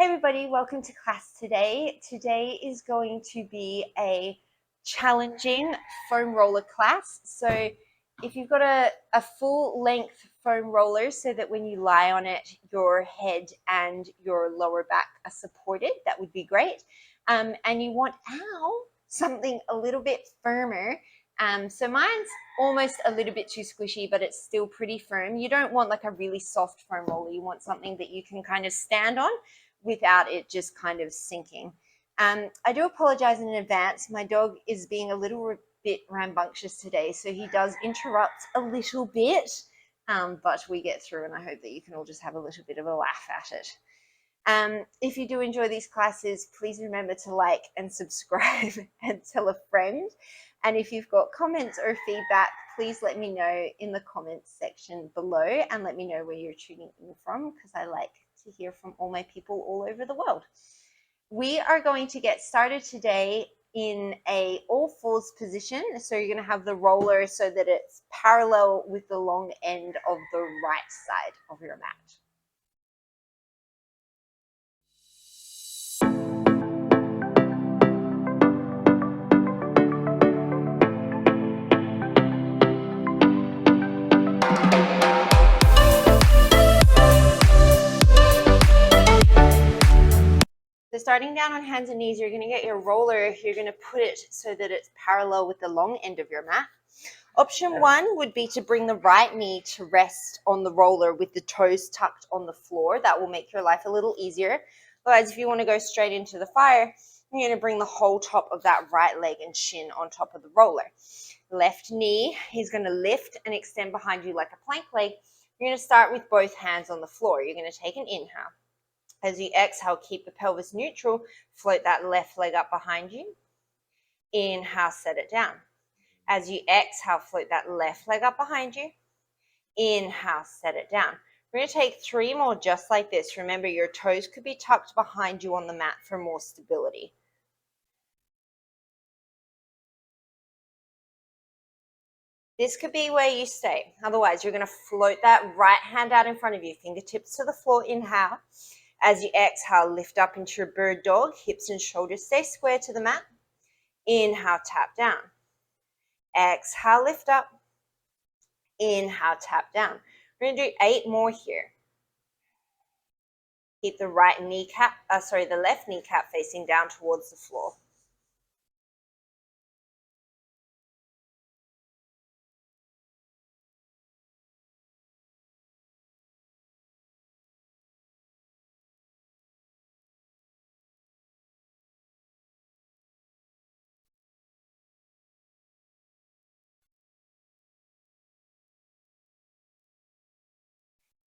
Hey everybody, welcome to class today. Today is going to be a challenging foam roller class. So if you've got a full length foam roller so that when you lie on it, your head and your lower back are supported, that would be great. And you want something a little bit firmer. So mine's almost a little bit too squishy, but it's still pretty firm. You don't want like a really soft foam roller. You want something that you can kind of stand on without it just kind of sinking. I do apologize in advance. My dog is being a little bit rambunctious today, so he does interrupt a little bit, but we get through, and I hope that you can all just have a little bit of a laugh at it. If you do enjoy these classes, please remember to like and subscribe and tell a friend. And if you've got comments or feedback, please let me know in the comments section below and let me know where you're tuning in from, because I like to hear from all my people all over the world. We are going to get started today in a all fours position. So you're going to have the roller so that it's parallel with the long end of the right side of your mat. So starting down on hands and knees, you're going to get your roller, you're going to put it so that it's parallel with the long end of your mat. Option one would be to bring the right knee to rest on the roller with the toes tucked on the floor. That will make your life a little easier. Otherwise, if you want to go straight into the fire, you're going to bring the whole top of that right leg and shin on top of the roller. Left knee is going to lift and extend behind you like a plank leg. You're going to start with both hands on the floor. You're going to take an inhale. As you exhale, keep the pelvis neutral. Float that left leg up behind you. Inhale, set it down. As you exhale, float that left leg up behind you. Inhale, set it down. We're going to take 3 more just like this. Remember, your toes could be tucked behind you on the mat for more stability. This could be where you stay. Otherwise, you're going to float that right hand out in front of you, fingertips to the floor. Inhale. As you exhale, lift up into your bird dog. Hips and shoulders stay square to the mat. Inhale, tap down. Exhale, lift up. Inhale, tap down. We're going to do 8 more here. Keep the left kneecap facing down towards the floor.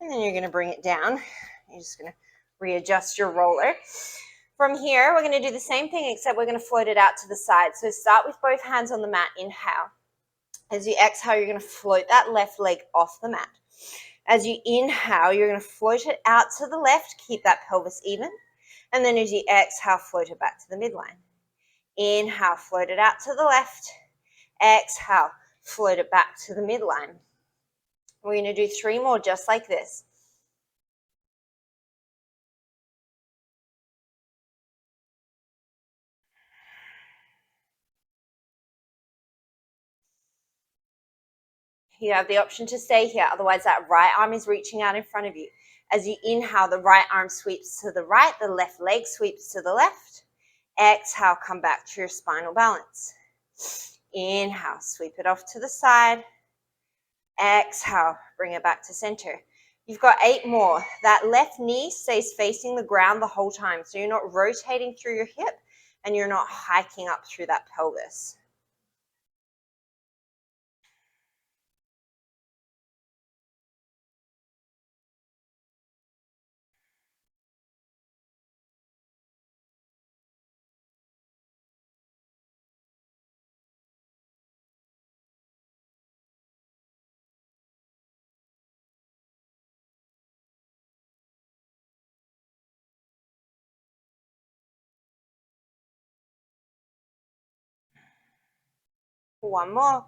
And then you're going to bring it down. You're just going to readjust your roller. From here, we're going to do the same thing, except we're going to float it out to the side. So start with both hands on the mat. Inhale. As you exhale, you're going to float that left leg off the mat. As you inhale, you're going to float it out to the left. Keep that pelvis even. And then as you exhale, float it back to the midline. Inhale, float it out to the left. Exhale, float it back to the midline. We're going to do 3 more just like this. You have the option to stay here. Otherwise, that right arm is reaching out in front of you. As you inhale, the right arm sweeps to the right. The left leg sweeps to the left. Exhale, come back to your spinal balance. Inhale, sweep it off to the side. Exhale, bring it back to center. You've got 8 more. That left knee stays facing the ground the whole time. So you're not rotating through your hip and you're not hiking up through that pelvis. One more.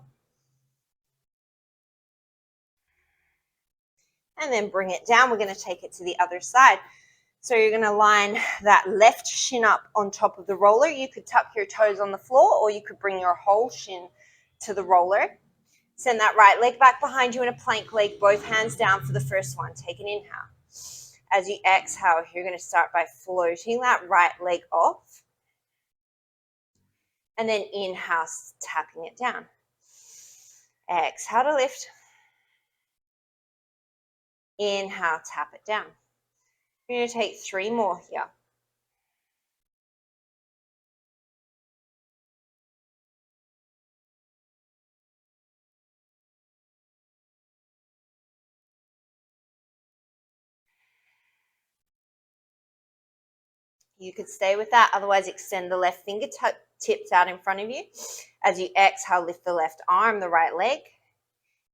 And then bring it down. We're going to take it to the other side. So you're going to line that left shin up on top of the roller. You could tuck your toes on the floor, or you could bring your whole shin to the roller. Send that right leg back behind you in a plank leg, both hands down for the first one. Take an inhale. As you exhale, you're going to start by floating that right leg off. And then inhale, tapping it down. Exhale to lift. Inhale, tap it down. You're going to take 3 more here. You could stay with that, otherwise extend the left fingertips out in front of you. As you exhale, lift the left arm, the right leg.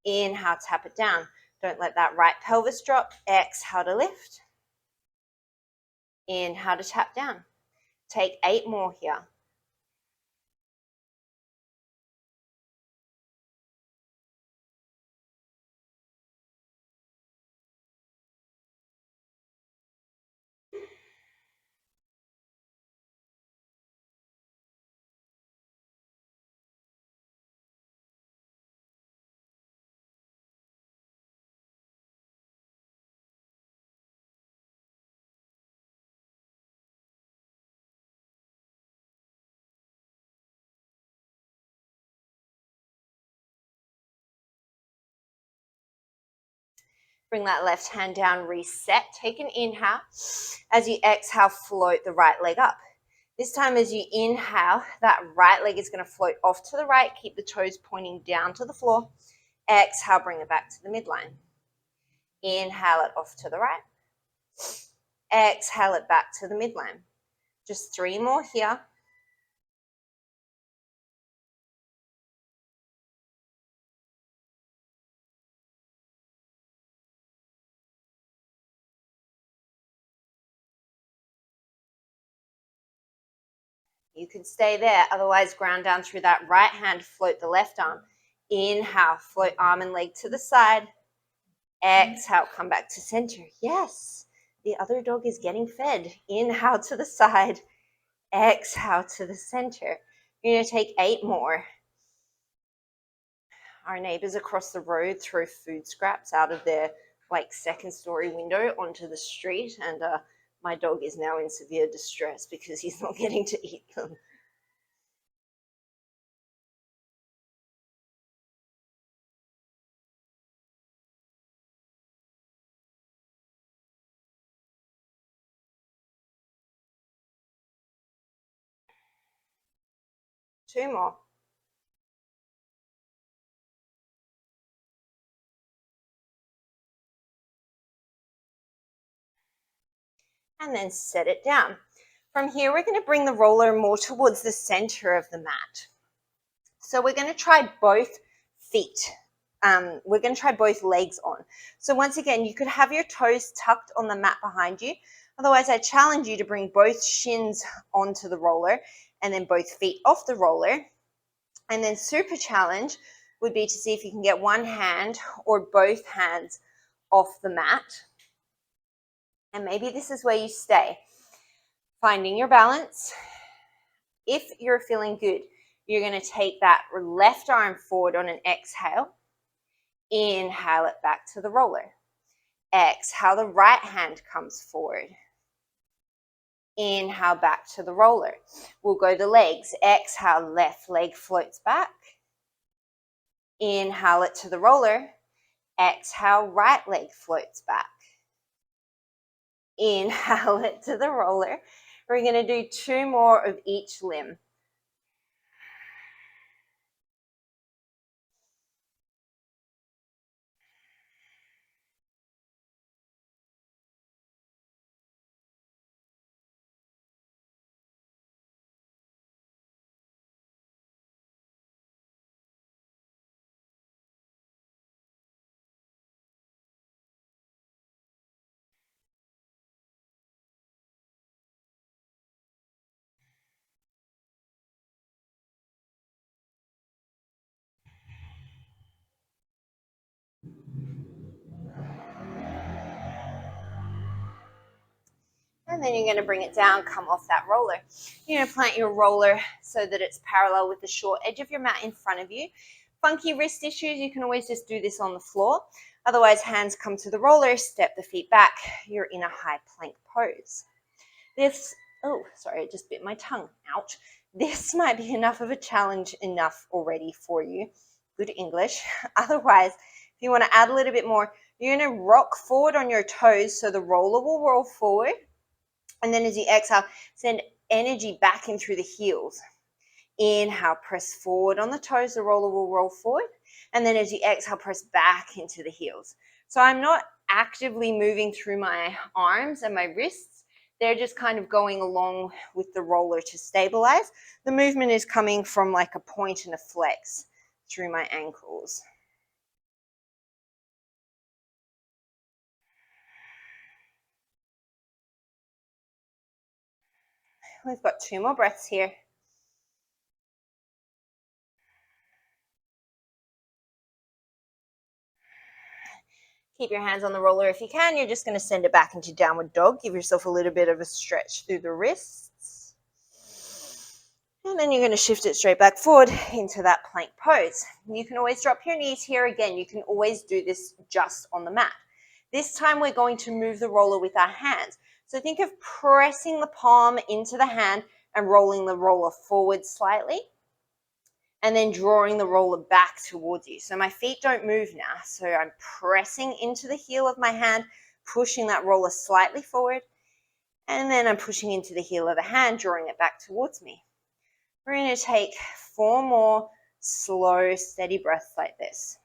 Inhale, tap it down. Don't let that right pelvis drop. Exhale to lift. Inhale to tap down. Take 8 more here. Bring that left hand down, reset. Take an inhale. As you exhale, float the right leg up. This time as you inhale, that right leg is going to float off to the right. Keep the toes pointing down to the floor. Exhale, bring it back to the midline. Inhale it off to the right. Exhale it back to the midline. Just 3 more here. You can stay there, otherwise ground down through that right hand, float the left arm. Inhale, float arm and leg to the side. Exhale, come back to center. Yes, the other dog is getting fed. Inhale to the side. Exhale to the center. You're going to take 8 more. Our neighbors across the road throw food scraps out of their second story window onto the street, and my dog is now in severe distress because he's not getting to eat them. Two more. And then set it down. From here, we're going to bring the roller more towards the center of the mat. So we're going to try both feet. We're going to try both legs on. So once again, you could have your toes tucked on the mat behind you. Otherwise, I challenge you to bring both shins onto the roller and then both feet off the roller. And then super challenge would be to see if you can get one hand or both hands off the mat. And maybe this is where you stay. Finding your balance. If you're feeling good, you're going to take that left arm forward on an exhale. Inhale it back to the roller. Exhale, the right hand comes forward. Inhale back to the roller. We'll go the legs. Exhale, left leg floats back. Inhale it to the roller. Exhale, right leg floats back. Inhale it to the roller. We're going to do 2 more of each limb. And then you're going to bring it down, come off that roller. You're going to plant your roller so that it's parallel with the short edge of your mat in front of you. Funky wrist issues, you can always just do this on the floor. Otherwise, hands come to the roller, step the feet back. You're in a high plank pose. This, oh, sorry, it just bit my tongue. Ouch. This might be enough of a challenge enough already for you. Good English. Otherwise, if you want to add a little bit more, you're going to rock forward on your toes so the roller will roll forward. And then as you exhale, send energy back in through the heels. Inhale, press forward on the toes, the roller will roll forward. And then as you exhale, press back into the heels. So I'm not actively moving through my arms and my wrists. They're just kind of going along with the roller to stabilize. The movement is coming from like a point and a flex through my ankles. We've got 2 more breaths here. Keep your hands on the roller if you can. You're just going to send it back into downward dog. Give yourself a little bit of a stretch through the wrists. And then you're going to shift it straight back forward into that plank pose. You can always drop your knees here again. You can always do this just on the mat. This time we're going to move the roller with our hands. So think of pressing the palm into the hand and rolling the roller forward slightly. And then drawing the roller back towards you. So my feet don't move now. So I'm pressing into the heel of my hand, pushing that roller slightly forward. And then I'm pushing into the heel of the hand, drawing it back towards me. We're going to take 4 more slow, steady breaths like this.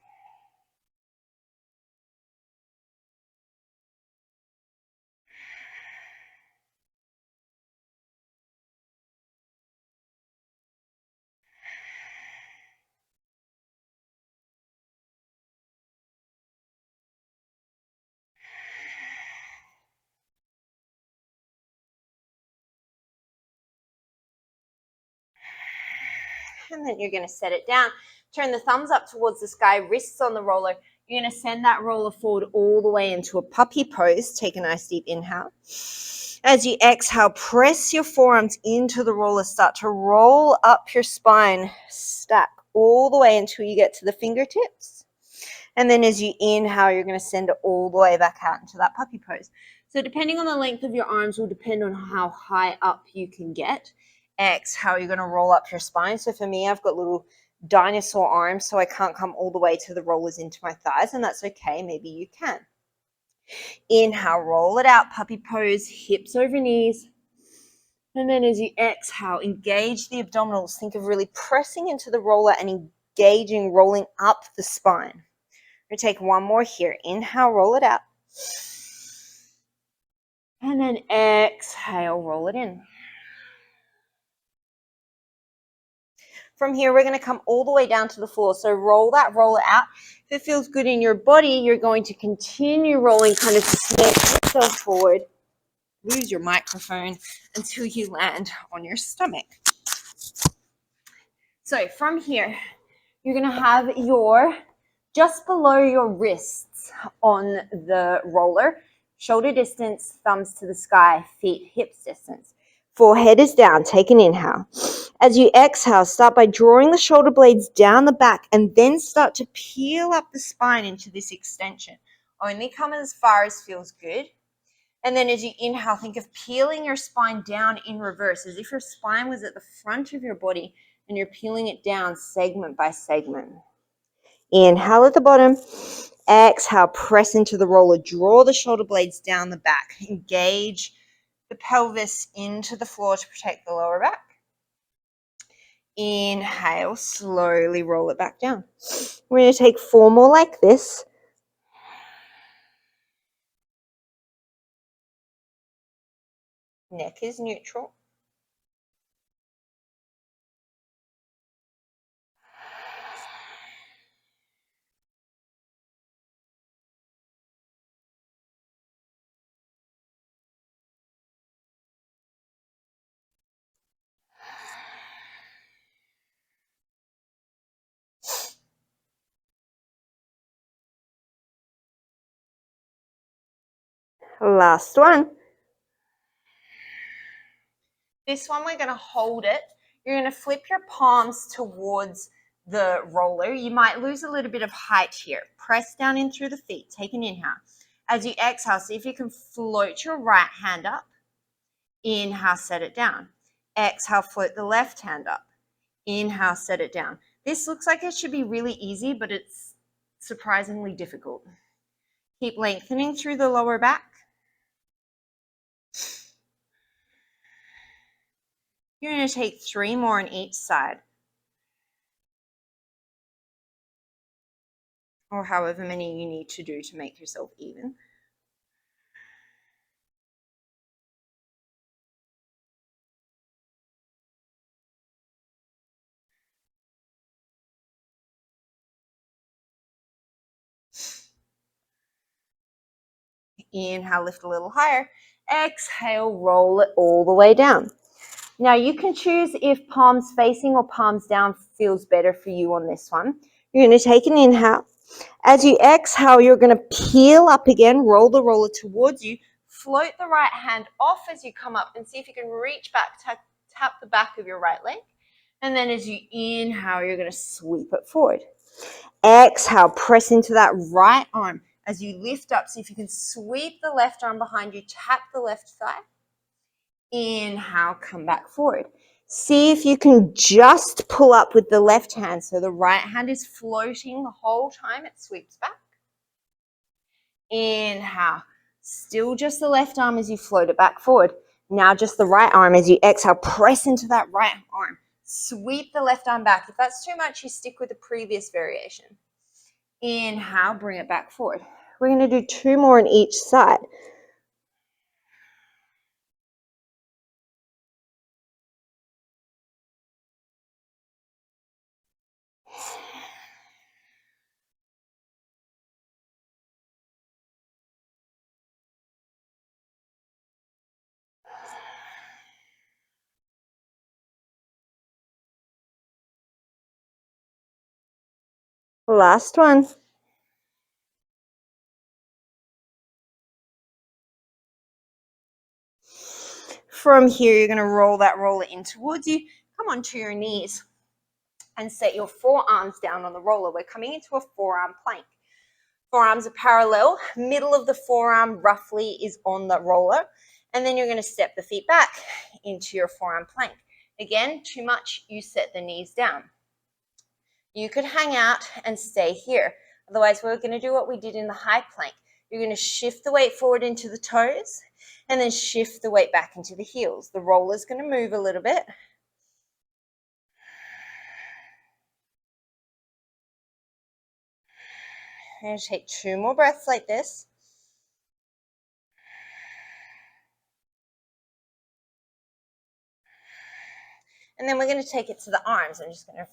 And then you're going to set it down. Turn the thumbs up towards the sky, wrists on the roller. You're going to send that roller forward all the way into a puppy pose. Take a nice deep inhale. As you exhale, press your forearms into the roller. Start to roll up your spine. Stack all the way until you get to the fingertips. And then as you inhale, you're going to send it all the way back out into that puppy pose. So depending on the length of your arms will depend on how high up you can get. Exhale, you're going to roll up your spine. So for me, I've got little dinosaur arms, so I can't come all the way to the rollers into my thighs, and that's okay. Maybe you can. Inhale, roll it out, puppy pose, hips over knees. And then as you exhale, engage the abdominals. Think of really pressing into the roller and engaging, rolling up the spine. We're going to take 1 more here. Inhale, roll it out. And then exhale, roll it in. From here, we're going to come all the way down to the floor. So roll that roller out. If it feels good in your body, you're going to continue rolling, kind of snake yourself forward. Lose your microphone until you land on your stomach. So from here, you're going to have your, just below your wrists on the roller, shoulder distance, thumbs to the sky, feet hips distance. Forehead is down. Take an inhale. As you exhale, start by drawing the shoulder blades down the back and then start to peel up the spine into this extension. Only come as far as feels good. And then as you inhale, think of peeling your spine down in reverse, as if your spine was at the front of your body and you're peeling it down segment by segment. Inhale at the bottom. Exhale, press into the roller. Draw the shoulder blades down the back. Engage the pelvis into the floor to protect the lower back. Inhale, slowly roll it back down. We're going to take 4 more like this. Neck is neutral. Last one. This one, we're going to hold it. You're going to flip your palms towards the roller. You might lose a little bit of height here. Press down in through the feet. Take an inhale. As you exhale, see if you can float your right hand up. Inhale, set it down. Exhale, float the left hand up. Inhale, set it down. This looks like it should be really easy, but it's surprisingly difficult. Keep lengthening through the lower back. You're going to take 3 more on each side, or however many you need to do to make yourself even. Inhale, lift a little higher. Exhale, roll it all the way down. Now you can choose if palms facing or palms down feels better for you on this one. You're going to take an inhale. As you exhale, you're going to peel up again, roll the roller towards you, float the right hand off as you come up, and see if you can reach back, tap the back of your right leg. And then as you inhale, you're going to sweep it forward. Exhale, press into that right arm. As you lift up, see if you can sweep the left arm behind you, tap the left thigh. Inhale, come back forward. See if you can just pull up with the left hand so the right hand is floating the whole time it sweeps back. Inhale, still just the left arm as you float it back forward. Now just the right arm as you exhale, press into that right arm. Sweep the left arm back. If that's too much, you stick with the previous variation. Inhale, bring it back forward. We're going to do 2 more on each side. Last one. From here, you're going to roll that roller in towards you. Come onto your knees and set your forearms down on the roller. We're coming into a forearm plank. Forearms are parallel. Middle of the forearm roughly is on the roller. And then you're going to step the feet back into your forearm plank. Again, too much, you set the knees down. You could hang out and stay here. Otherwise, we're going to do what we did in the high plank. You're going to shift the weight forward into the toes and then shift the weight back into the heels. The roller's going to move a little bit. I'm going to take 2 more breaths like this. And then we're going to take it to the arms. I'm just going to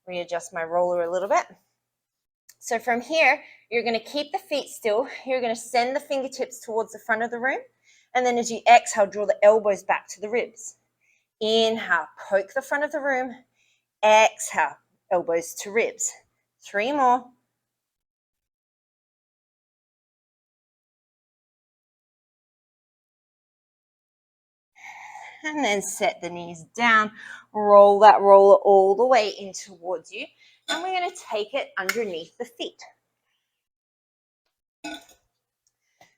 readjust my roller a little bit. So from here, you're going to keep the feet still. You're going to send the fingertips towards the front of the room. And then as you exhale, draw the elbows back to the ribs. Inhale, poke the front of the room. Exhale, elbows to ribs. 3 more. And then set the knees down. Roll that roller all the way in towards you. And we're going to take it underneath the feet.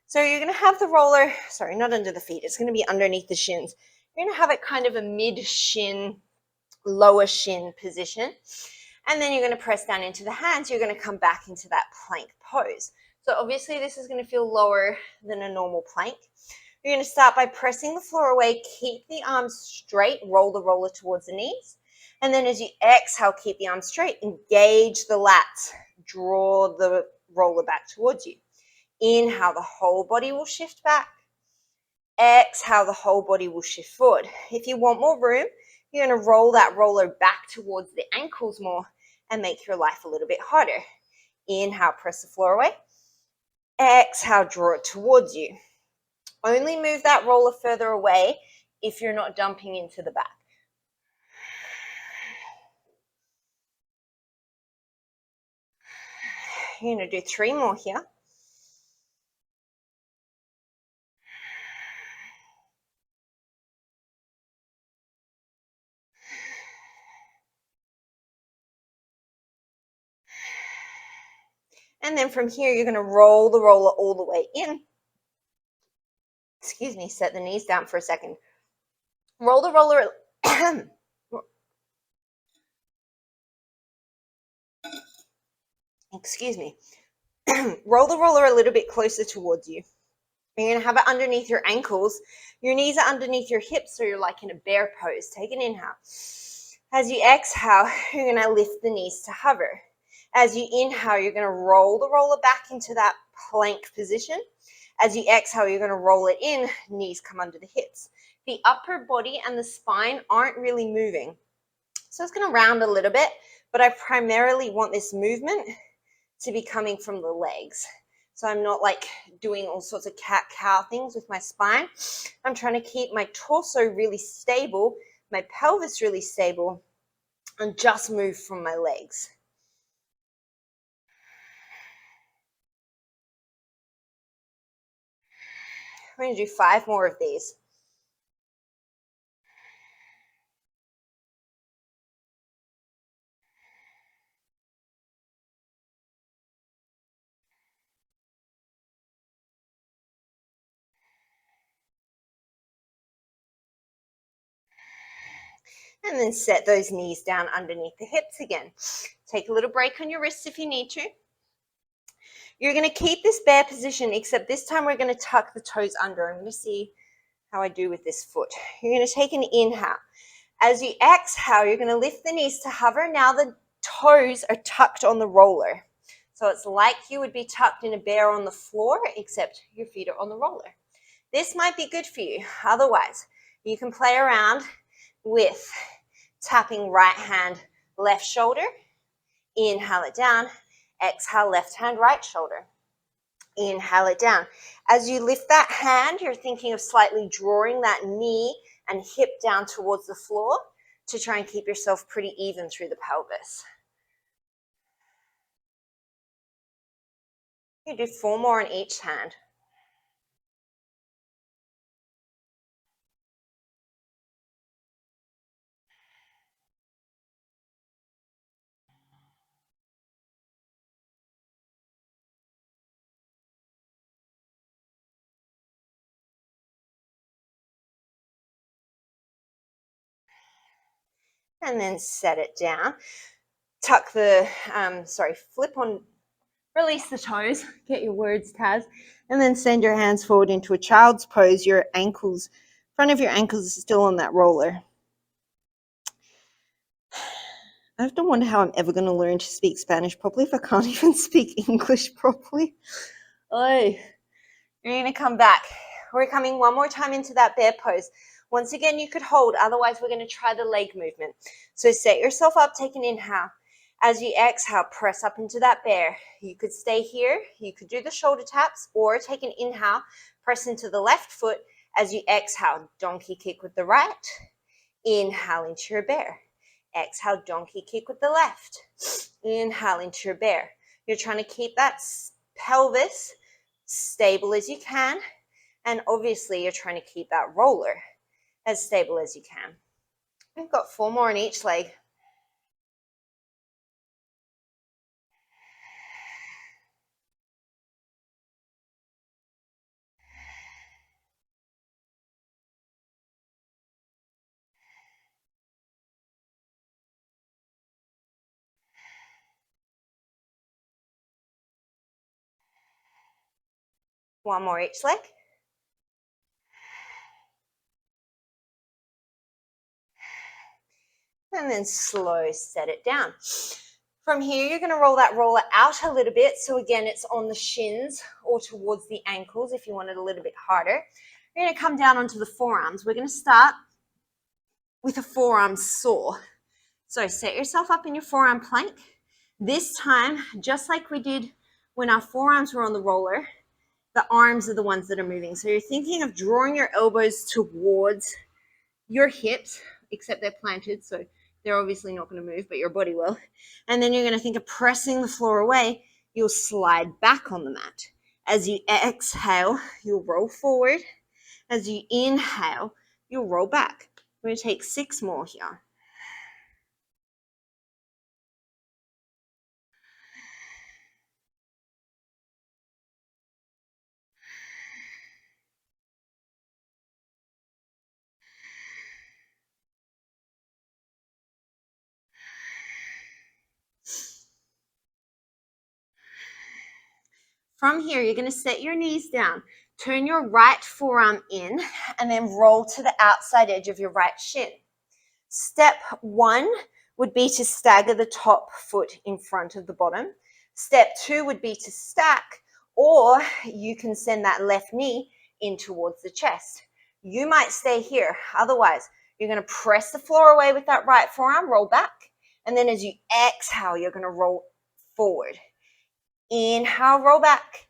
So you're going to have the roller, sorry, not under the feet. It's going to be underneath the shins. You're going to have it kind of a mid-shin, lower shin position. And then you're going to press down into the hands. You're going to come back into that plank pose. So obviously this is going to feel lower than a normal plank. You're going to start by pressing the floor away. Keep the arms straight. Roll the roller towards the knees. And then as you exhale, keep the arms straight. Engage the lats. Draw the roller back towards you. Inhale, the whole body will shift back. Exhale, the whole body will shift forward. If you want more room, you're going to roll that roller back towards the ankles more and make your life a little bit harder. Inhale, press the floor away. Exhale, draw it towards you. Only move that roller further away if you're not dumping into the back. You're going to do 3 more here. And then from here, you're going to roll the roller all the way in. Excuse me, set the knees down for a second. Roll the roller. Excuse me. Roll the roller a little bit closer towards you. You're going to have it underneath your ankles. Your knees are underneath your hips, so you're like in a bear pose. Take an inhale. As you exhale, you're going to lift the knees to hover. As you inhale, you're going to roll the roller back into that plank position. As you exhale, you're going to roll it in, knees come under the hips. The upper body and the spine aren't really moving. So it's going to round a little bit, but I primarily want this movement to be coming from the legs. So I'm not like doing all sorts of cat-cow things with my spine. I'm trying to keep my torso really stable, my pelvis really stable, and just move from my legs. We're going to do 5 more of these. And then set those knees down underneath the hips again. Take a little break on your wrists if you need to. You're going to keep this bear position, except this time we're going to tuck the toes under. I'm going to see how I do with this foot. You're going to take an inhale. As you exhale, you're going to lift the knees to hover. Now the toes are tucked on the roller. So it's like you would be tucked in a bear on the floor, except your feet are on the roller. This might be good for you. Otherwise, you can play around with tapping right hand, left shoulder. Inhale it down. Exhale, left hand, right shoulder. Inhale it down. As you lift that hand, you're thinking of slightly drawing that knee and hip down towards the floor to try and keep yourself pretty even through the pelvis. You do 4 more on each hand. And then set it down. Tuck the, flip on, release the toes, get your words, Taz, and then send your hands forward into a child's pose. Your ankles, front of your ankles is still on that roller. I often wonder how I'm ever going to learn to speak Spanish properly if I can't even speak English properly. Oh, you're going to come back. We're coming one more time into that bear pose. Once again, you could hold. Otherwise, we're going to try the leg movement. So set yourself up, take an inhale. As you exhale, press up into that bear. You could stay here. You could do the shoulder taps or take an inhale, press into the left foot. As you exhale, donkey kick with the right. Inhale into your bear. Exhale, donkey kick with the left. Inhale into your bear. You're trying to keep that pelvis stable as you can. And obviously, you're trying to keep that roller as stable as you can. We've got 4 more on each leg. One more each leg. And then slow set it down. From here, you're going to roll that roller out a little bit. So again, it's on the shins or towards the ankles if you want it a little bit harder. You're going to come down onto the forearms. We're going to start with a forearm saw. So set yourself up in your forearm plank. This time, just like we did when our forearms were on the roller, the arms are the ones that are moving. So you're thinking of drawing your elbows towards your hips, except they're planted, so they're obviously not going to move, but your body will. And then you're going to think of pressing the floor away. You'll slide back on the mat. As you exhale, you'll roll forward. As you inhale, you'll roll back. We're going to take 6 more here. From here, you're going to set your knees down. Turn your right forearm in and then roll to the outside edge of your right shin. Step 1 would be to stagger the top foot in front of the bottom. Step 2 would be to stack, or you can send that left knee in towards the chest. You might stay here. Otherwise, you're going to press the floor away with that right forearm, roll back. And then as you exhale, you're going to roll forward. Inhale, roll back.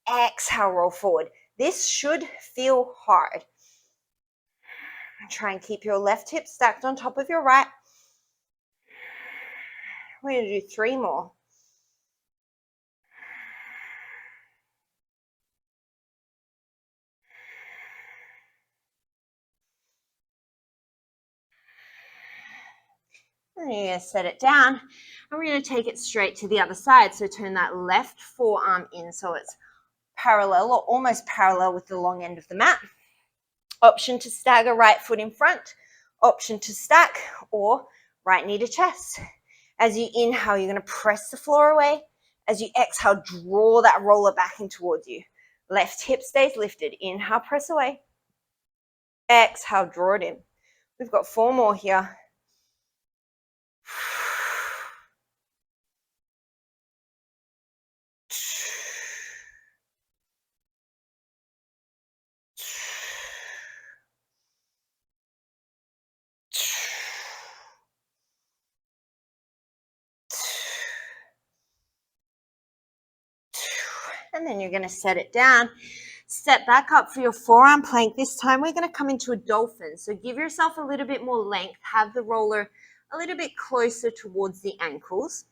Exhale, roll forward. This should feel hard. Try and keep your left hip stacked on top of your right. We're going to do 3 more. And you're going to set it down, and we're going to take it straight to the other side. So turn that left forearm in so it's parallel or almost parallel with the long end of the mat. Option to stagger, right foot in front. Option to stack, or right knee to chest. As you inhale, you're going to press the floor away. As you exhale, draw that roller back in towards you. Left hip stays lifted. Inhale, press away. Exhale, draw it in. We've got 4 more here. And then you're going to set it down. Step back up for your forearm plank. This time we're going to come into a dolphin. So give yourself a little bit more length. Have the roller a little bit closer towards the ankles.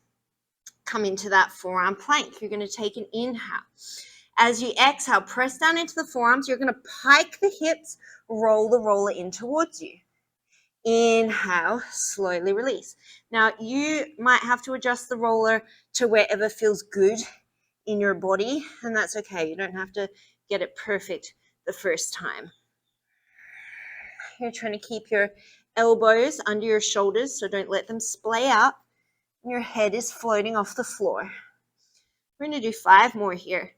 Come into that forearm plank. You're going to take an inhale. As you exhale, press down into the forearms. You're going to pike the hips, roll the roller in towards you. Inhale, slowly release. Now you might have to adjust the roller to wherever feels good in your body, and that's okay. You don't have to get it perfect the first time. You're trying to keep your elbows under your shoulders, so don't let them splay out. Your head is floating off the floor. We're going to do 5 more here.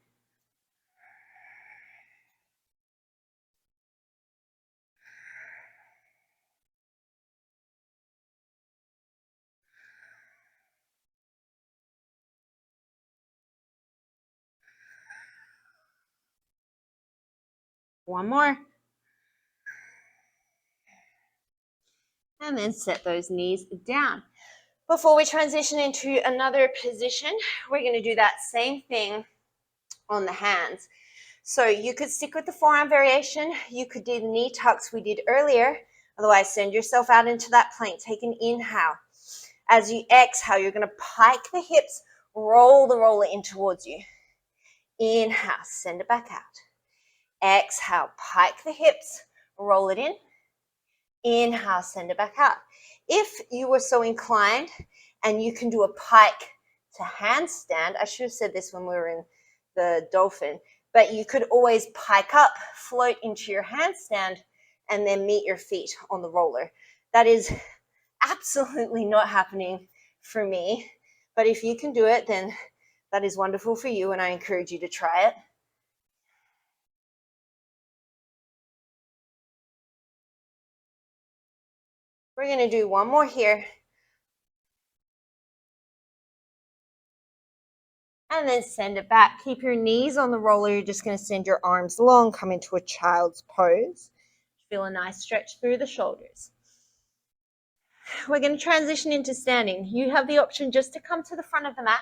One more. And then set those knees down. Before we transition into another position, we're going to do that same thing on the hands. So you could stick with the forearm variation. You could do the knee tucks we did earlier. Otherwise, send yourself out into that plank. Take an inhale. As you exhale, you're going to pike the hips, roll the roller in towards you. Inhale, send it back out. Exhale, pike the hips, roll it in. Inhale, send it back out. If you were so inclined and you can do a pike to handstand, I should have said this when we were in the dolphin, but you could always pike up, float into your handstand, and then meet your feet on the roller. That is absolutely not happening for me, but if you can do it, then that is wonderful for you, and I encourage you to try it. We're going to do 1 more here. And then send it back. Keep your knees on the roller. You're just going to send your arms long, come into a child's pose. Feel a nice stretch through the shoulders. We're going to transition into standing. You have the option just to come to the front of the mat.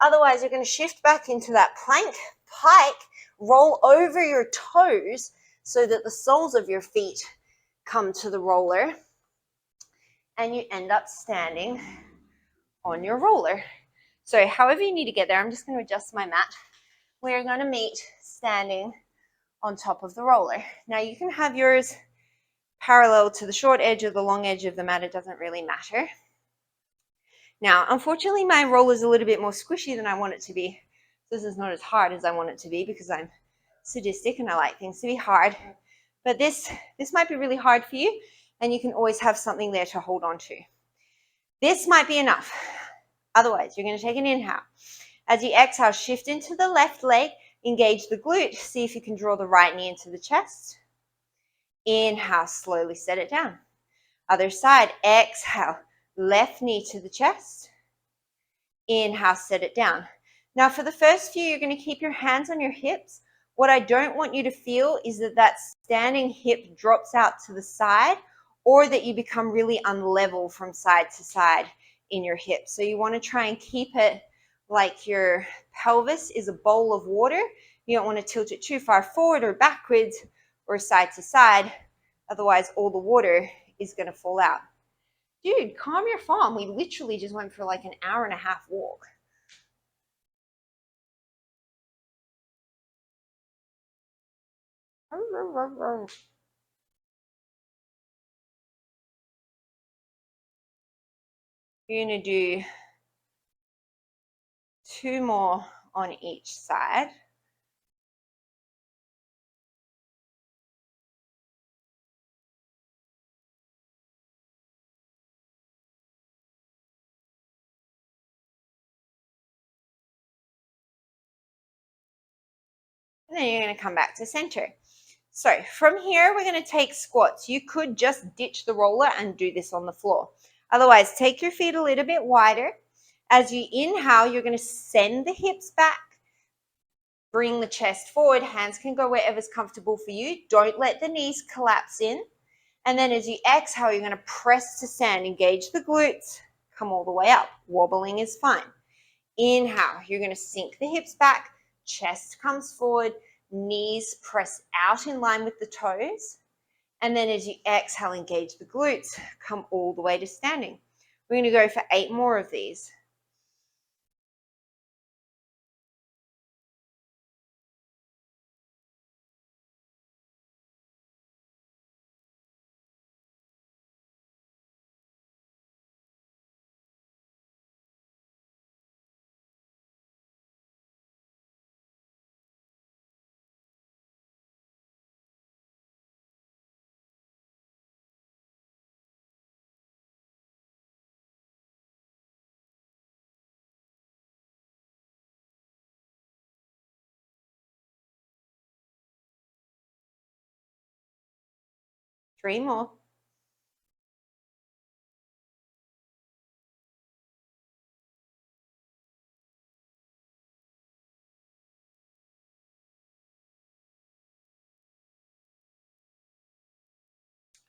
Otherwise, you're going to shift back into that plank, pike, roll over your toes so that the soles of your feet come to the roller. And you end up standing on your roller. So however you need to get there, I'm just going to adjust my mat. We're going to meet standing on top of the roller. Now you can have yours parallel to the short edge or the long edge of the mat. It doesn't really matter. Now, unfortunately, my roller is a little bit more squishy than I want it to be. This is not as hard as I want it to be because I'm sadistic and I like things to be hard. But this might be really hard for you, and you can always have something there to hold on to. This might be enough. Otherwise, you're going to take an inhale. As you exhale, shift into the left leg. engage the glute. See if you can draw the right knee into the chest. Inhale, slowly set it down. Other side, exhale, left knee to the chest. Inhale, set it down. Now for the first few, you're going to keep your hands on your hips. What I don't want you to feel is that that standing hip drops out to the side, or that you become really unlevel from side to side in your hips. So you want to try and keep it like your pelvis is a bowl of water. You don't want to tilt it too far forward or backwards or side to side. Otherwise, all the water is going to fall out. Dude, calm your farm. We literally just went for like an hour and a half walk. You're going to do 2 more on each side. And then you're going to come back to center. So from here, we're going to take squats. You could just ditch the roller and do this on the floor. Otherwise, take your feet a little bit wider. As you inhale, you're going to send the hips back. Bring the chest forward. Hands can go wherever's comfortable for you. Don't let the knees collapse in. And then as you exhale, you're going to press to stand. Engage the glutes. Come all the way up. Wobbling is fine. Inhale. You're going to sink the hips back. Chest comes forward. Knees press out in line with the toes. And then as you exhale, engage the glutes. Come all the way to standing. We're going to go for 8 more of these. Three more.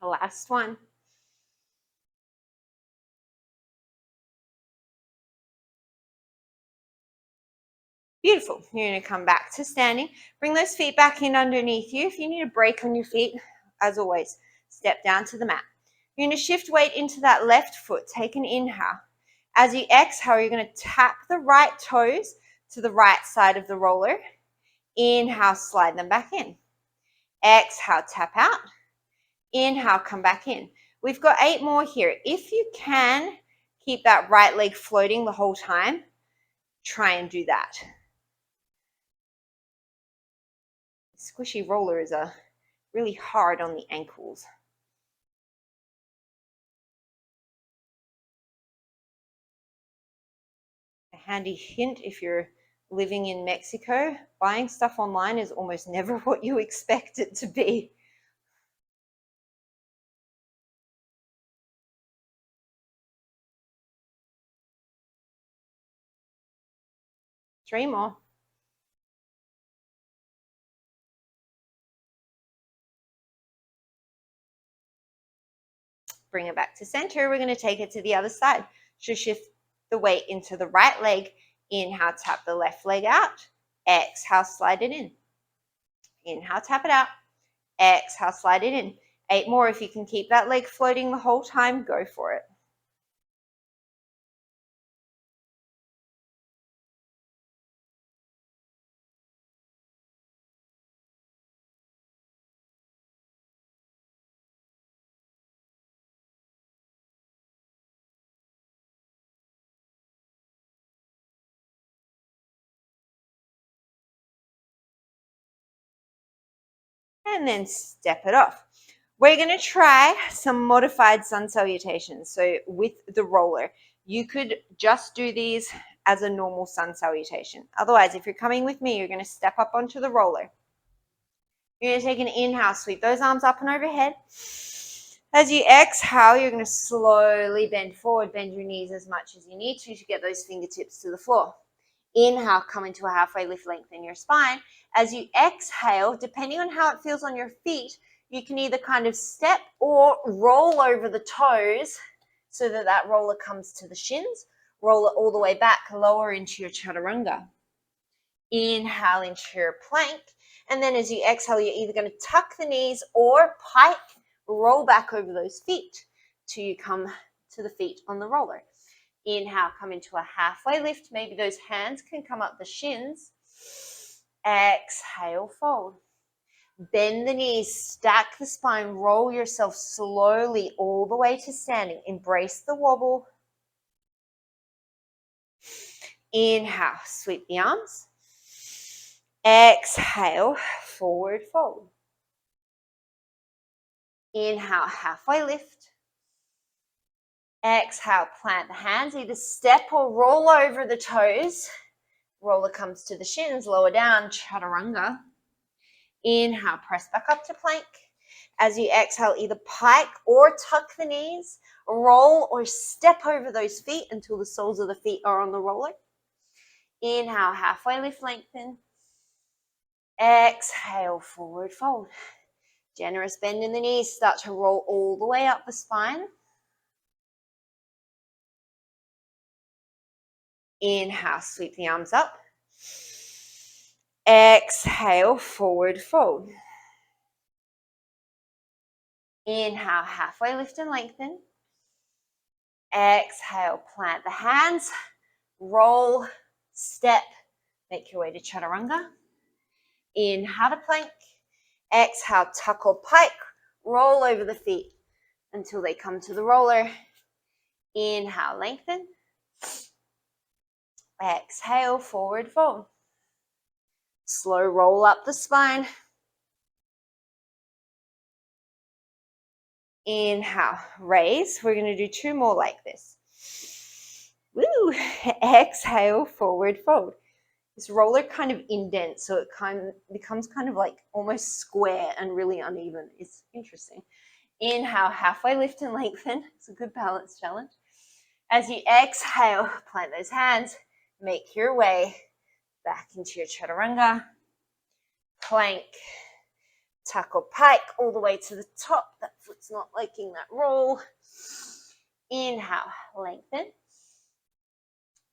The last one. Beautiful. You're going to come back to standing. Bring those feet back in underneath you. If you need a break on your feet, as always, step down to the mat. You're going to shift weight into that left foot. Take an inhale. As you exhale, you're going to tap the right toes to the right side of the roller. Inhale, slide them back in. Exhale, tap out. Inhale, come back in. We've got 8 more here. If you can keep that right leg floating the whole time, try and do that. Squishy rollers are really hard on the ankles. A handy hint if you're living in Mexico, buying stuff online is almost never what you expect it to be. Three more. Bring it back to center. We're going to take it to the other side. So shift the weight into the right leg. Inhale, tap the left leg out. Exhale, slide it in. Inhale, tap it out. Exhale, slide it in. 8 more. If you can keep that leg floating the whole time, go for it. And then step it off. We're going to try some modified sun salutations. So with the roller, you could just do these as a normal sun salutation. Otherwise, if you're coming with me, you're going to step up onto the roller. You're going to take an inhale, sweep those arms up and overhead. As you exhale, you're going to slowly bend forward, bend your knees as much as you need to get those fingertips to the floor. Inhale, come into a halfway lift, lengthen your spine. As you exhale, depending on how it feels on your feet, you can either kind of step or roll over the toes so that that roller comes to the shins. Roll it all the way back, lower into your chaturanga. Inhale into your plank. And then as you exhale, you're either going to tuck the knees or pike, roll back over those feet till you come to the feet on the roller. Inhale, come into a halfway lift. Maybe those hands can come up the shins. Exhale, fold. Bend the knees, stack the spine, roll yourself slowly all the way to standing. Embrace the wobble. Inhale, sweep the arms. Exhale, forward fold. Inhale, halfway lift. Exhale, plant the hands, either step or roll over the toes. Roller comes to the shins, lower down, chaturanga. Inhale, press back up to plank. As you exhale, either pike or tuck the knees, roll or step over those feet until the soles of the feet are on the roller. Inhale, halfway lift, lengthen. Exhale, forward fold. Generous bend in the knees, start to roll all the way up the spine. Inhale, sweep the arms up. Exhale, forward fold. Inhale, halfway lift and lengthen. Exhale, plant the hands, roll, step, make your way to chaturanga. Inhale to plank. Exhale, tuck or pike, roll over the feet until they come to the roller. Inhale, lengthen. Exhale, forward fold. Slow roll up the spine. Inhale, raise. We're going to do 2 more like this. Woo! Exhale, forward fold. This roller kind of indents, so it kind of becomes kind of like almost square and really uneven. It's interesting. Inhale, halfway lift and lengthen. It's a good balance challenge. As you exhale, plant those hands. Make your way back into your chaturanga. Plank. Tuck or pike all the way to the top. That foot's not liking that roll. Inhale, lengthen.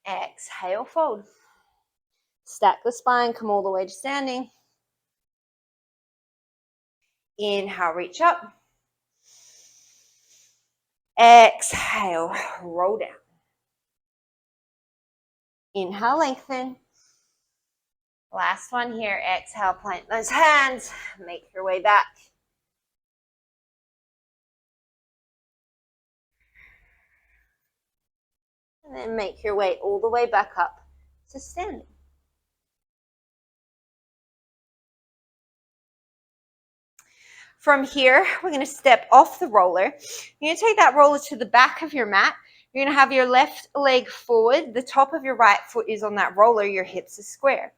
Exhale, fold. Stack the spine, come all the way to standing. Inhale, reach up. Exhale, roll down. Inhale, lengthen. Last one here. Exhale, plant those hands. Make your way back. And then make your way all the way back up to standing. From here, we're going to step off the roller. You're going to take that roller to the back of your mat. You're going to have your left leg forward. The top of your right foot is on that roller. Your hips are square.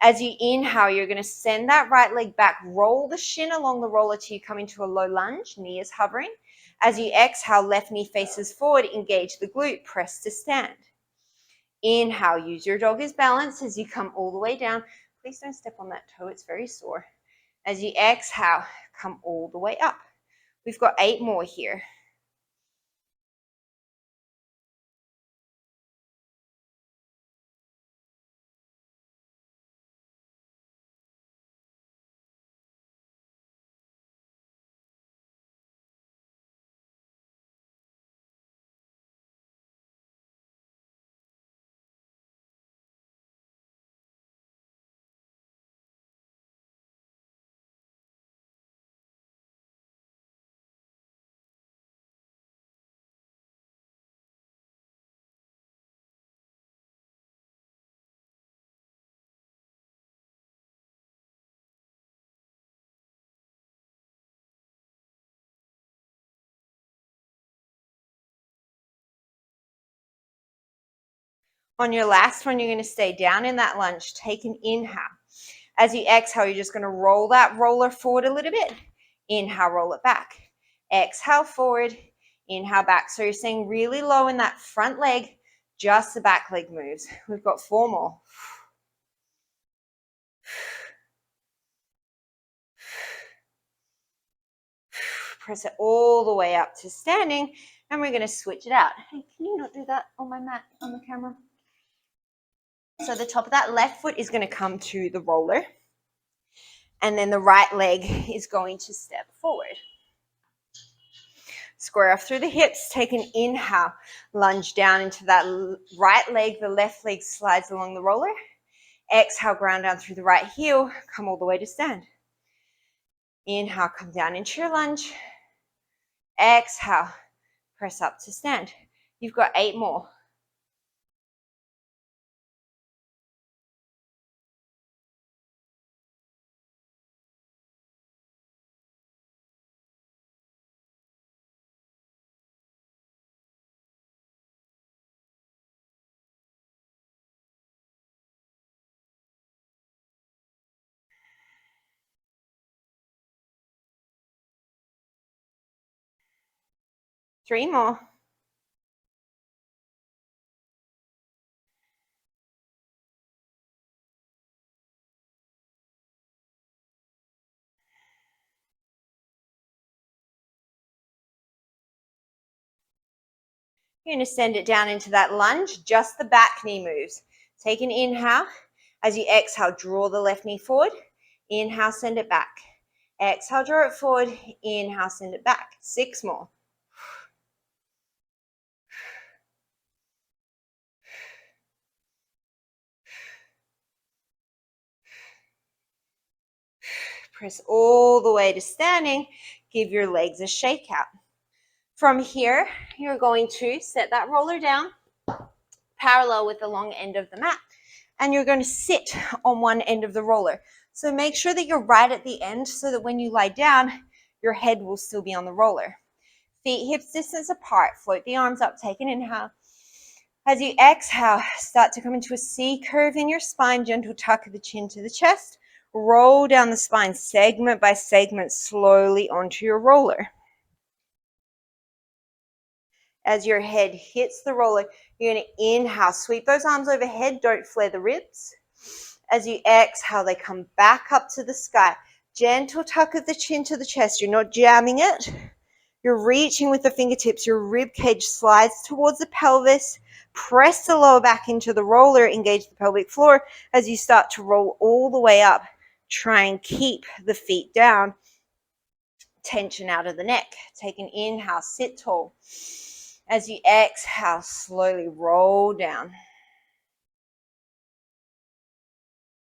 As you inhale, you're going to send that right leg back. Roll the shin along the roller till you come into a low lunge. Knee is hovering. As you exhale, left knee faces forward. Engage the glute. Press to stand. Inhale. Use your dog as balance as you come all the way down. Please don't step on that toe. It's very sore. As you exhale, come all the way up. We've got 8 more here. On your last one, you're going to stay down in that lunge. Take an inhale. As you exhale, you're just going to roll that roller forward a little bit. Inhale, roll it back. Exhale, forward. Inhale, back. So you're staying really low in that front leg, just the back leg moves. We've got 4 more. Press it all the way up to standing, and we're going to switch it out. Hey, can you not do that on my mat, on the camera? So the top of that left foot is going to come to the roller, and then the right leg is going to step forward. Square off through the hips, take an inhale, lunge down into that right leg, the left leg slides along the roller. Exhale, ground down through the right heel, come all the way to stand. Inhale, come down into your lunge. Exhale, press up to stand. You've got 8 more. Three more. You're going to send it down into that lunge, just the back knee moves. Take an inhale. As you exhale, draw the left knee forward. Inhale, send it back. Exhale, draw it forward. Inhale, send it back. 6 more. Press all the way to standing. Give your legs a shake out. From here, you're going to set that roller down parallel with the long end of the mat, and you're going to sit on one end of the roller. So make sure that you're right at the end so that when you lie down, your head will still be on the roller. Feet hips distance apart. Float the arms up. Take an inhale. As you exhale, start to come into a C curve in your spine. Gentle tuck of the chin to the chest. Roll down the spine segment by segment slowly onto your roller. As your head hits the roller, you're going to inhale. Sweep those arms overhead. Don't flare the ribs. As you exhale, they come back up to the sky. Gentle tuck of the chin to the chest. You're not jamming it. You're reaching with the fingertips. Your rib cage slides towards the pelvis. Press the lower back into the roller. Engage the pelvic floor as you start to roll all the way up. Try and keep the feet down. Tension out of the neck. Take an inhale. Sit tall. As you exhale, slowly roll down.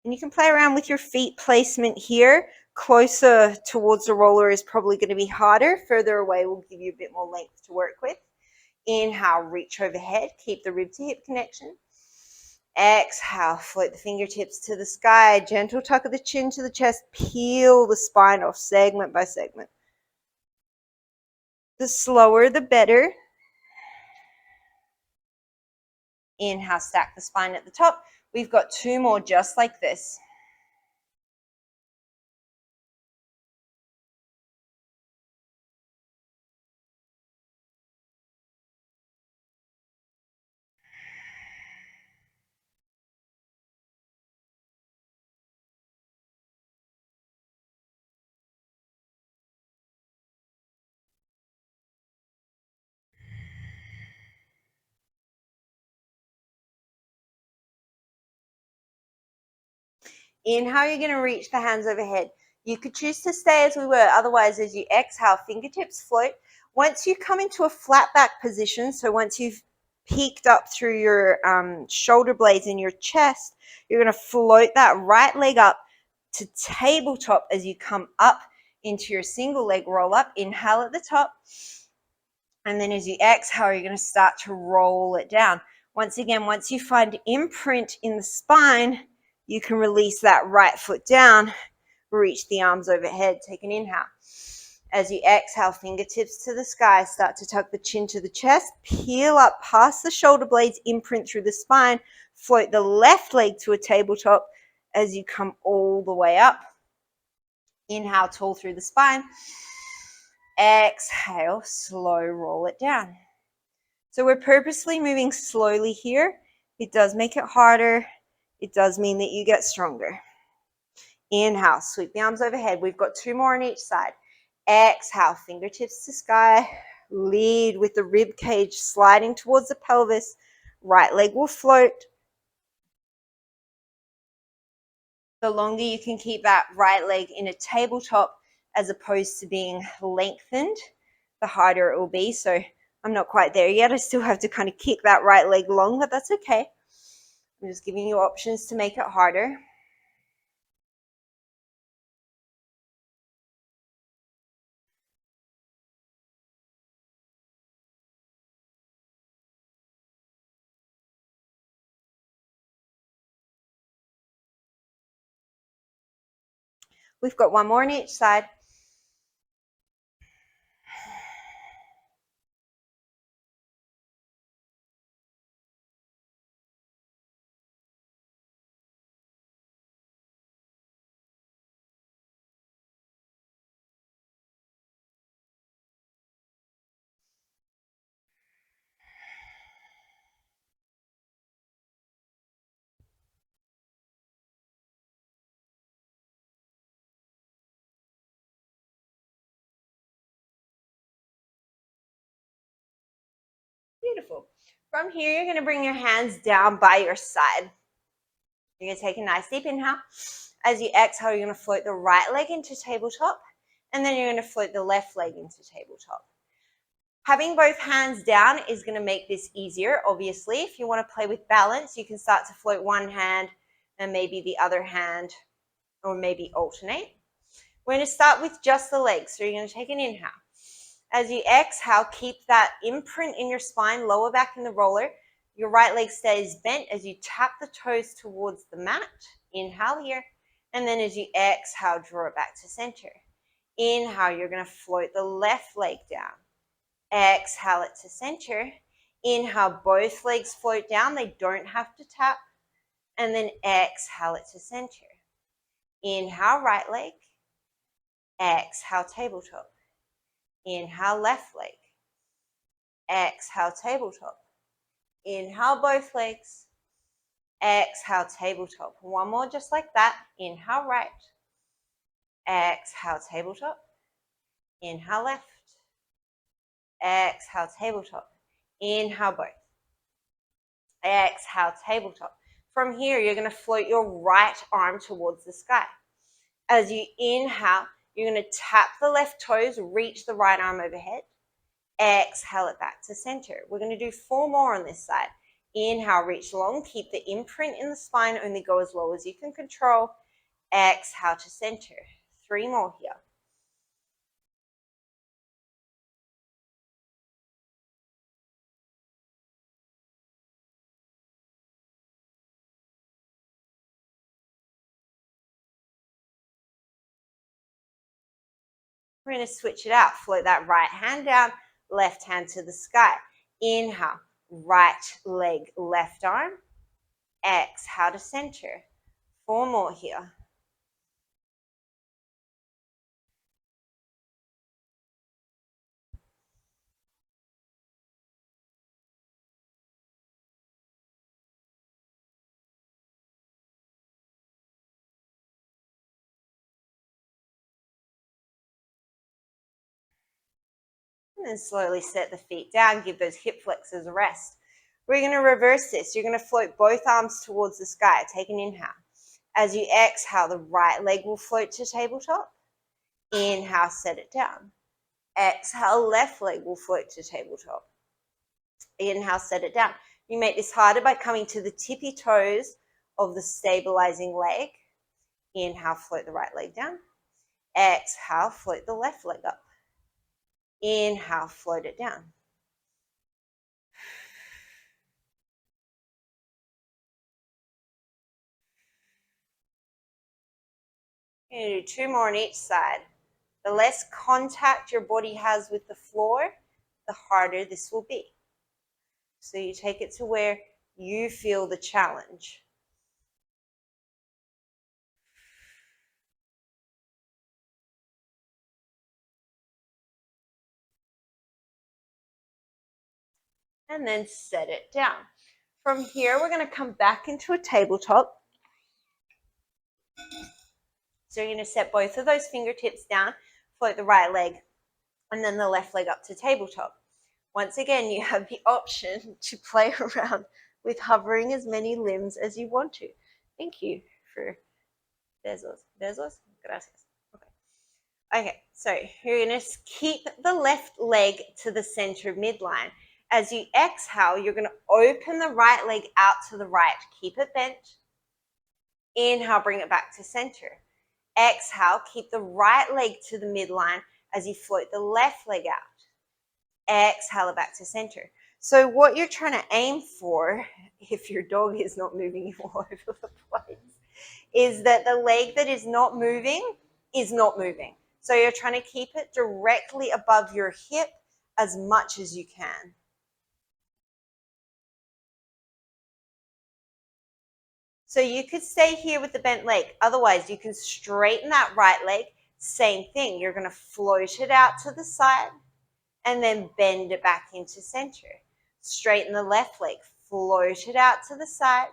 And you can play around with your feet placement here. Closer towards the roller is probably going to be harder. Further away will give you a bit more length to work with. Inhale, reach overhead. Keep the rib to hip connection. Exhale, float the fingertips to the sky. Gentle tuck of the chin to the chest. Peel the spine off segment by segment. The slower, the better. Inhale, stack the spine at the top. We've got 2 more just like this. Inhale, you're going to reach the hands overhead. You could choose to stay as we were. Otherwise, as you exhale, fingertips float. Once you come into a flat back position, so once you've peaked up through your shoulder blades in your chest, you're going to float that right leg up to tabletop as you come up into your single leg roll up. Inhale at the top. And then as you exhale, you're going to start to roll it down. Once again, once you find imprint in the spine, you can release that right foot down, reach the arms overhead, take an inhale. As you exhale, fingertips to the sky, start to tuck the chin to the chest, peel up past the shoulder blades, imprint through the spine, float the left leg to a tabletop as you come all the way up. Inhale, tall through the spine. Exhale, slow roll it down. So we're purposely moving slowly here. It does make it harder. It does mean that you get stronger. Inhale, sweep the arms overhead. We've got 2 more on each side. Exhale, fingertips to sky. Lead with the rib cage sliding towards the pelvis. Right leg will float. The longer you can keep that right leg in a tabletop as opposed to being lengthened, the harder it will be. So I'm not quite there yet. I still have to kind of kick that right leg long, but that's okay. I'm just giving you options to make it harder. We've got 1 more on each side. Beautiful. From here, you're going to bring your hands down by your side. You're going to take a nice deep inhale. As you exhale, you're going to float the right leg into tabletop, and then you're going to float the left leg into tabletop. Having both hands down is going to make this easier, obviously. If you want to play with balance, you can start to float one hand and maybe the other hand, or maybe alternate. We're going to start with just the legs. So you're going to take an inhale. As you exhale, keep that imprint in your spine, lower back in the roller. Your right leg stays bent as you tap the toes towards the mat. Inhale here. And then as you exhale, draw it back to center. Inhale, you're going to float the left leg down. Exhale it to center. Inhale, both legs float down. They don't have to tap. And then exhale it to center. Inhale, right leg. Exhale, tabletop. Inhale, left leg. Exhale, tabletop. Inhale, both legs. Exhale, tabletop. 1 more just like that. Inhale, right. Exhale, tabletop. Inhale, left. Exhale, tabletop. Inhale, both. Exhale, tabletop. From here, you're going to float your right arm towards the sky. As you inhale, you're going to tap the left toes, reach the right arm overhead. Exhale it back to center. We're going to do 4 more on this side. Inhale, reach long. Keep the imprint in the spine. Only go as low as you can control. Exhale to center. 3 more here. We're going to switch it out. Float that right hand down, left hand to the sky. Inhale, right leg, left arm. Exhale to center. 4 more here. And then slowly set the feet down. Give those hip flexors a rest. We're going to reverse this. You're going to float both arms towards the sky. Take an inhale. As you exhale, the right leg will float to tabletop. Inhale, set it down. Exhale, left leg will float to tabletop. Inhale, set it down. You make this harder by coming to the tippy toes of the stabilizing leg. Inhale, float the right leg down. Exhale, float the left leg up. Inhale, float it down. You're going to do 2 more on each side. The less contact your body has with the floor, the harder this will be. So you take it to where you feel the challenge. And then set it down. From here, we're going to come back into a tabletop. So you're going to set both of those fingertips down, float the right leg, and then the left leg up to tabletop. Once again, you have the option to play around with hovering as many limbs as you want to. Thank you for besos. Besos? Gracias. Okay, so you're going to keep the left leg to the center midline. As you exhale, you're going to open the right leg out to the right. Keep it bent. Inhale, bring it back to center. Exhale, keep the right leg to the midline as you float the left leg out. Exhale it back to center. So what you're trying to aim for, if your dog is not moving all over the place, is that the leg that is not moving is not moving. So you're trying to keep it directly above your hip as much as you can. So you could stay here with the bent leg. Otherwise, you can straighten that right leg. Same thing. You're going to float it out to the side and then bend it back into center. Straighten the left leg. Float it out to the side.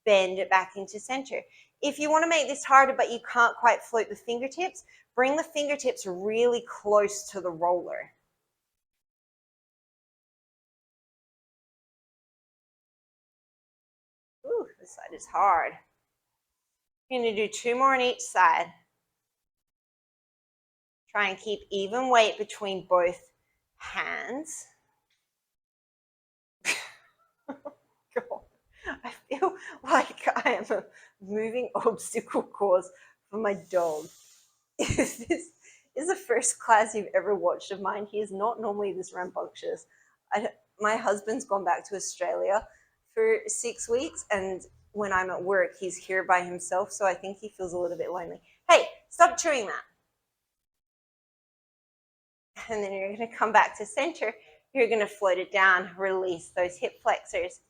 Bend it back into center. If you want to make this harder but you can't quite float the fingertips, bring the fingertips really close to the roller. Ooh, this side is hard. You're going to do 2 more on each side. Try and keep even weight between both hands. God, I feel like I am a moving obstacle course for my dog. If this is the first class you've ever watched of mine, he is not normally this rambunctious. My husband's gone back to Australia for 6 weeks, and when I'm at work, he's here by himself, so I think he feels a little bit lonely. Hey, stop chewing that. And then you're going to come back to center. You're going to float it down, release those hip flexors.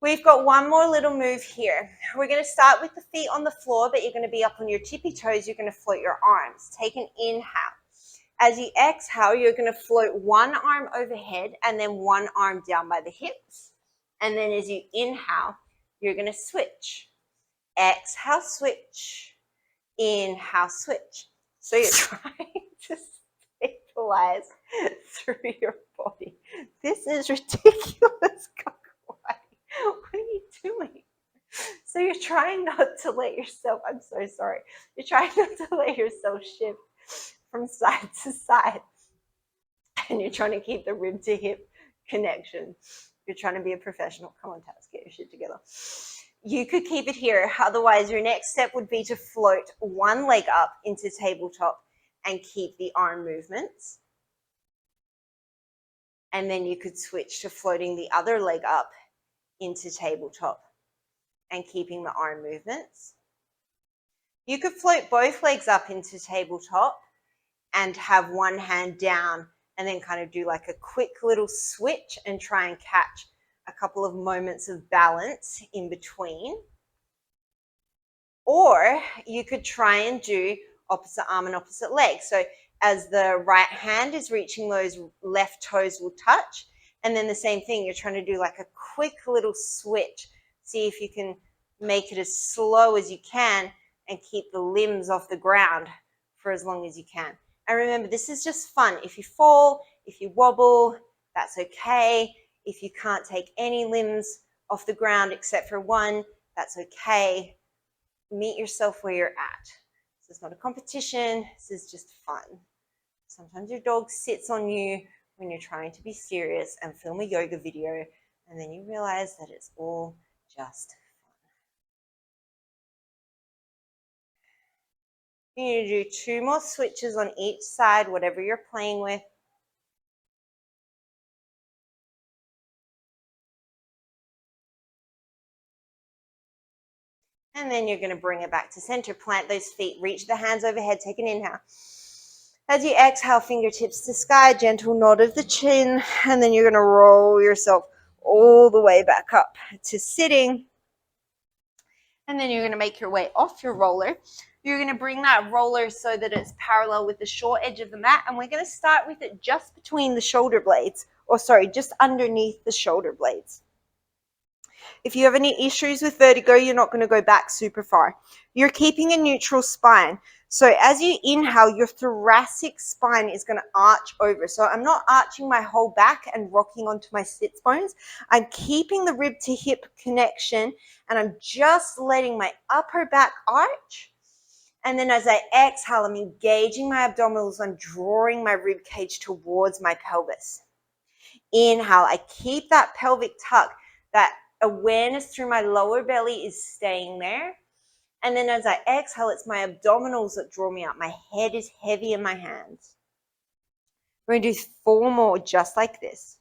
We've got one more little move here. We're going to start with the feet on the floor, but you're going to be up on your tippy toes. You're going to float your arms. Take an inhale. As you exhale, you're going to float one arm overhead and then one arm down by the hips. And then as you inhale, you're going to switch. Exhale, switch. Inhale, switch. So you're trying to stabilize through your body. This is ridiculous. What are you doing? So you're trying not to let yourself, I'm so sorry. You're trying not to let yourself shift from side to side. And you're trying to keep the rib to hip connection. You're trying to be a professional. Come on, Taz, get your shit together. You could keep it here. Otherwise, your next step would be to float one leg up into tabletop and keep the arm movements. And then you could switch to floating the other leg up into tabletop and keeping the arm movements. You could float both legs up into tabletop and have one hand down and then kind of do like a quick little switch and try and catch a couple of moments of balance in between. Or you could try and do opposite arm and opposite leg. So as the right hand is reaching, those left toes will touch. And then the same thing, you're trying to do like a quick little switch. See if you can make it as slow as you can and keep the limbs off the ground for as long as you can. And remember, this is just fun. If you fall, if you wobble, that's okay. If you can't take any limbs off the ground except for one, that's okay. Meet yourself where you're at. This is not a competition. This is just fun. Sometimes your dog sits on you when you're trying to be serious and film a yoga video, and then you realize that it's all just fun. You need to do 2 more switches on each side, whatever you're playing with. And then you're going to bring it back to center. Plant those feet. Reach the hands overhead. Take an inhale. As you exhale, fingertips to sky, gentle nod of the chin, and then you're going to roll yourself all the way back up to sitting. And then you're going to make your way off your roller. You're going to bring that roller so that it's parallel with the short edge of the mat, and we're going to start with it just between the shoulder blades, or sorry, just underneath the shoulder blades. If you have any issues with vertigo, you're not going to go back super far. You're keeping a neutral spine. So as you inhale, your thoracic spine is going to arch over. So I'm not arching my whole back and rocking onto my sits bones. I'm keeping the rib to hip connection, and I'm just letting my upper back arch. And then as I exhale, I'm engaging my abdominals. I'm drawing my rib cage towards my pelvis. Inhale, I keep that pelvic tuck, that awareness through my lower belly is staying there. And then as I exhale, it's my abdominals that draw me up. My head is heavy in my hands. We're going to do 4 more just like this.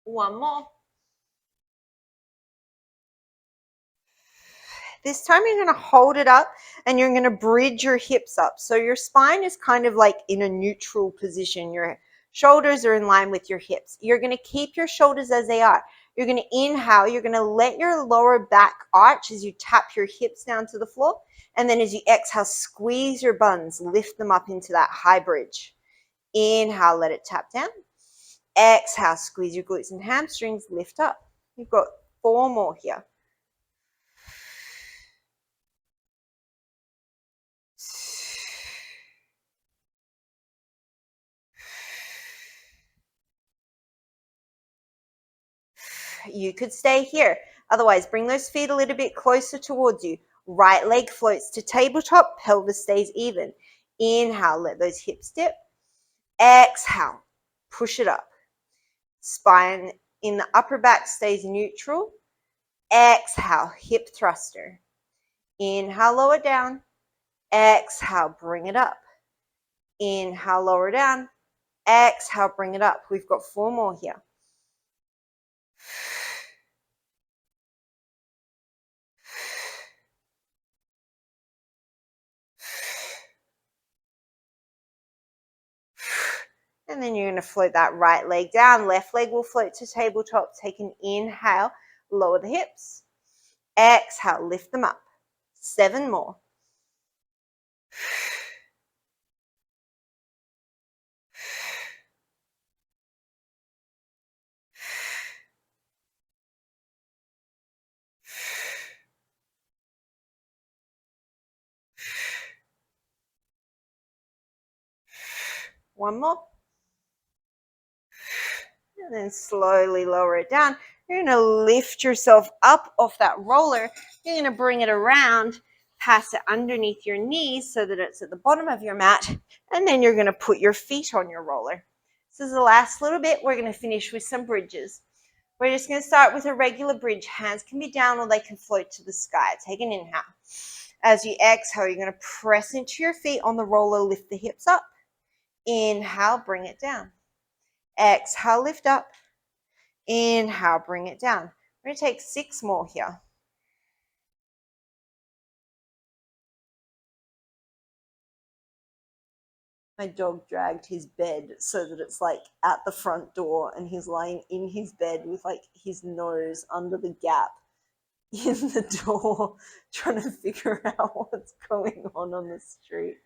One more. This time you're going to hold it up and you're going to bridge your hips up. So your spine is kind of like in a neutral position. Your shoulders are in line with your hips. You're going to keep your shoulders as they are. You're going to inhale. You're going to let your lower back arch as you tap your hips down to the floor. And then as you exhale, squeeze your buns, lift them up into that high bridge. Inhale, let it tap down. Exhale, squeeze your glutes and hamstrings, lift up. You've got 4 more here. You could stay here. Otherwise, bring those feet a little bit closer towards you. Right leg floats to tabletop, pelvis stays even. Inhale, let those hips dip. Exhale, push it up. Spine in the upper back stays neutral. Exhale, hip thruster. Inhale, lower down. Exhale, bring it up. Inhale, lower down. Exhale, bring it up. We've got 4 more here. And then you're going to float that right leg down. Left leg will float to tabletop. Take an inhale, lower the hips. Exhale, lift them up. 7 more. One more. And then slowly lower it down. You're going to lift yourself up off that roller. You're going to bring it around, pass it underneath your knees so that it's at the bottom of your mat. And then you're going to put your feet on your roller. This is the last little bit. We're going to finish with some bridges. We're just going to start with a regular bridge. Hands can be down or they can float to the sky. Take an inhale. As you exhale, you're going to press into your feet on the roller, lift the hips up. Inhale, bring it down. Exhale, lift up. Inhale, bring it down. We're going to take 6 more here. My dog dragged his bed so that it's like at the front door, and he's lying in his bed with like his nose under the gap in the door, trying to figure out what's going on the street.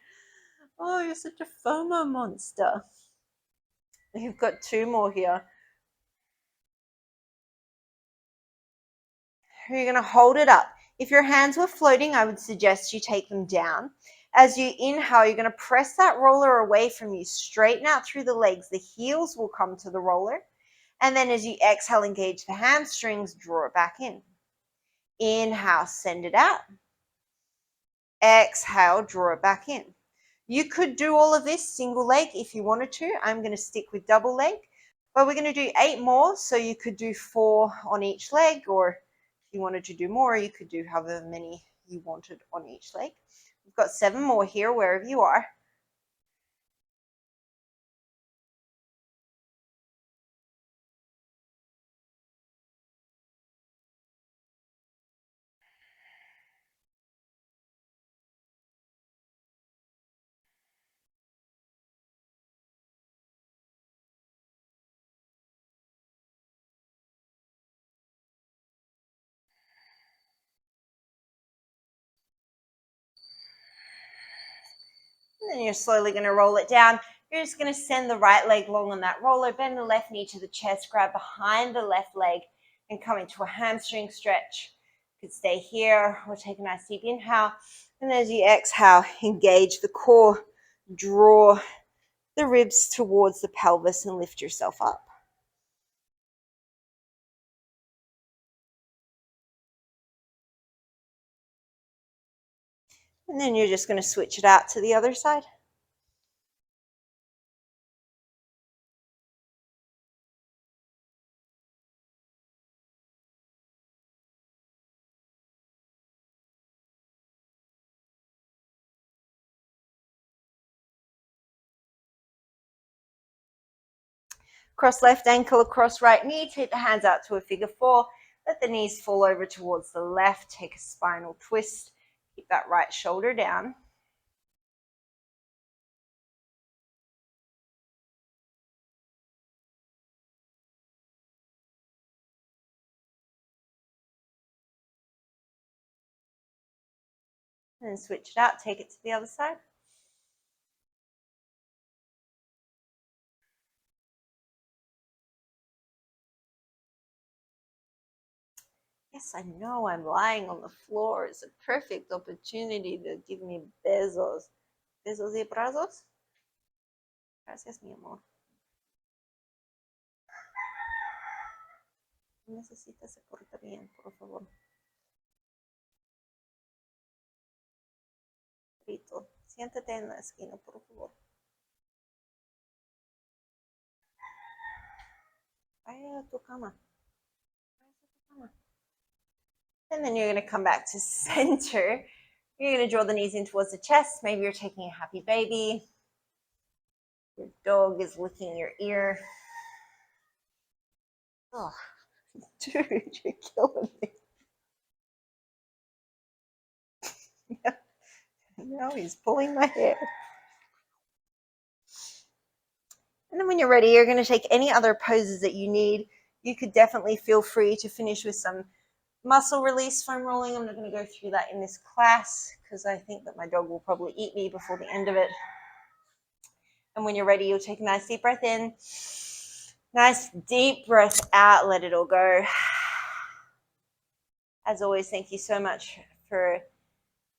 Oh, you're such a FOMO monster. You've got 2 more here. You're going to hold it up. If your hands were floating, I would suggest you take them down. As you inhale, you're going to press that roller away from you, straighten out through the legs. The heels will come to the roller. And then as you exhale, engage the hamstrings, draw it back in. Inhale, send it out. Exhale, draw it back in. You could do all of this single leg if you wanted to. I'm going to stick with double leg. But we're going to do 8 more, so you could do 4 on each leg, or if you wanted to do more, you could do however many you wanted on each leg. We've got 7 more here, wherever you are. And then you're slowly going to roll it down. You're just going to send the right leg long on that roller, bend the left knee to the chest, grab behind the left leg, and come into a hamstring stretch. You could stay here or take a nice deep inhale. And as you exhale, engage the core, draw the ribs towards the pelvis and lift yourself up. And then you're just going to switch it out to the other side. Cross left ankle across right knee, take the hands out to a figure 4. Let the knees fall over towards the left, take a spinal twist. Keep that right shoulder down. And then switch it out, take it to the other side. Yes, I know I'm lying on the floor. It's a perfect opportunity to give me besos. Besos y abrazos. Gracias, mi amor. Necesita se porta bien, por favor. Rito, siéntate en la esquina, por favor. Vaya a tu cama. And then you're going to come back to center. You're going to draw the knees in towards the chest. Maybe you're taking a happy baby. Your dog is licking your ear. Oh, dude, you're killing me. Now he's pulling my hair. And then when you're ready, you're going to take any other poses that you need. You could definitely feel free to finish with some muscle release foam rolling. I'm not going to go through that in this class because I think that my dog will probably eat me before the end of it. And when you're ready, you'll take a nice deep breath in. Nice deep breath out. Let it all go. As always, thank you so much for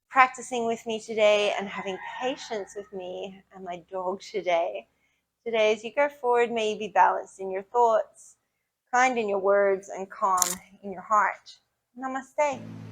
practicing with me today and having patience with me and my dog today. Today, as you go forward, may you be balanced in your thoughts, kind in your words, and calm in your heart. Namaste.